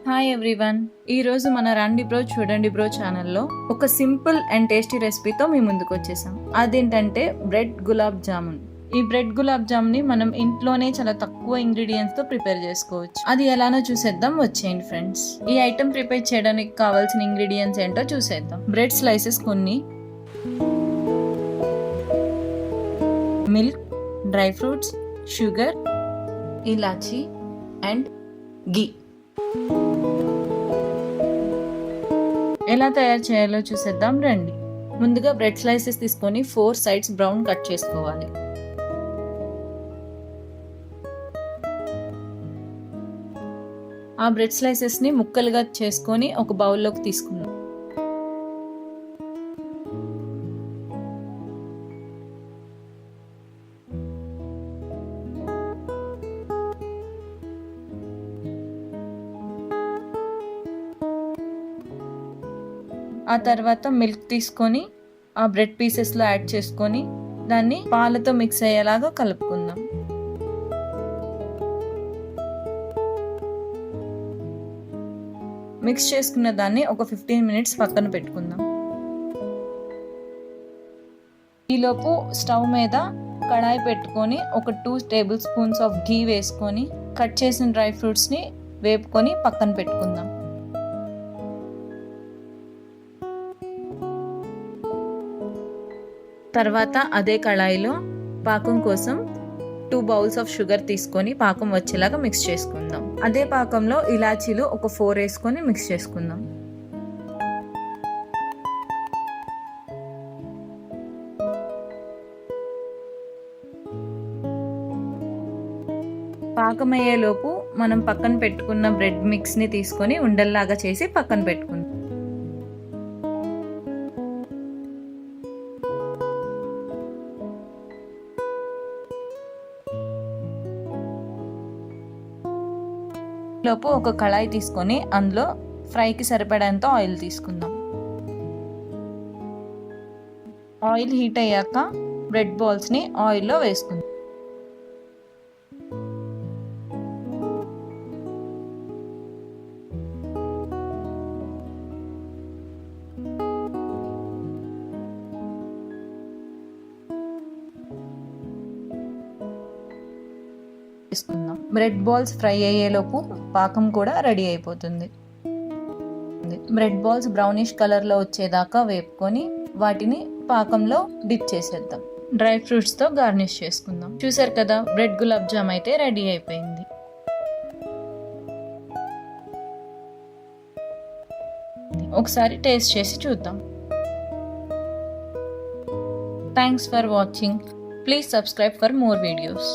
Hi everyone, ఈరోజు మన రండి బ్రో చూడండి బ్రో ఛానల్లో ఒక సింపుల్ అండ్ టేస్టీ రెసిపీతో మీ ముందుకు వచ్చేసాం. అదేంటంటే బ్రెడ్ గులాబ్ జామున్. ఈ బ్రెడ్ గులాబ్ జామున్ ని మనం ఇంట్లోనే చాలా తక్కువ ఇంగ్రీడియంట్స్ తో ప్రిపేర్ చేసుకోవచ్చు. అది ఎలానో చూసేద్దాం, వచ్చేయండి ఫ్రెండ్స్. ఈ ఐటెం ప్రిపేర్ చేయడానికి కావాల్సిన ఇంగ్రీడియంట్స్ ఏంటో చూసేద్దాం. బ్రెడ్ స్లైసెస్ కొన్ని, మిల్క్, డ్రై ఫ్రూట్స్, షుగర్, ఇలాచీ అండ్ గీ. ఎలా తయారు చేయాలో చూసేద్దాం రండి. ముందుగా బ్రెడ్ స్లైసెస్ తీసుకొని 4 సైడ్స్ బ్రౌన్ కట్ చేసుకోవాలి. ఆ బ్రెడ్ స్లైసెస్ ని ముక్కలుగా చేసుకొని ఒక బౌల్లోకి తీసుకుందాం. ఆ తర్వాత మిల్క్ తీసుకొని ఆ బ్రెడ్ పీసెస్లో యాడ్ చేసుకొని దాన్ని పాలతో మిక్స్ అయ్యేలాగా కలుపుకుందాం. మిక్స్ చేసుకున్న దాన్ని ఒక 15 మినిట్స్ పక్కన పెట్టుకుందాం. ఈలోపు స్టవ్ మీద కడాయి పెట్టుకొని ఒక 2 టేబుల్ స్పూన్స్ ఆఫ్ ఘీ వేసుకొని కట్ చేసిన డ్రై ఫ్రూట్స్ని వేపుకొని పక్కన పెట్టుకుందాం. తర్వాత అదే కళాయిలో పాకం కోసం 2 బౌల్స్ ఆఫ్ షుగర్ తీసుకొని పాకం వచ్చేలాగా మిక్స్ చేసుకుందాం. అదే పాకంలో ఇలాచీలు ఒక 4 వేసుకొని మిక్స్ చేసుకుందాం. పాకం అయ్యేలోపు మనం పక్కన పెట్టుకున్న బ్రెడ్ మిక్స్ని తీసుకొని ఉండల్లాగా చేసి పక్కన పెట్టుకుందాం. లోపు ఒక కళాయి తీసుకొని అందులో ఫ్రైకి సరిపడేంత ఆయిల్ తీసుకుందాం. ఆయిల్ హీట్ అయ్యాక బ్రెడ్ బాల్స్ని ఆయిల్లో వేసుకుందాం. బ్రెడ్ బాల్స్ ఫ్రై అయ్యేలోపు పాకం కూడా రెడీ అయిపోతుంది. బ్రెడ్ బాల్స్ బ్రౌనిష్ కలర్లో వచ్చేదాకా వేపుకొని వాటిని పాకంలో డిప్ చేసేద్దాం. డ్రై ఫ్రూట్స్తో గార్నిష్ చేసుకుందాం. చూసారు కదా, బ్రెడ్ గులాబ్ జామ్ అయితే రెడీ అయిపోయింది. ఒకసారి టేస్ట్ చేసి చూద్దాం. Thanks for watching. Please subscribe for more videos.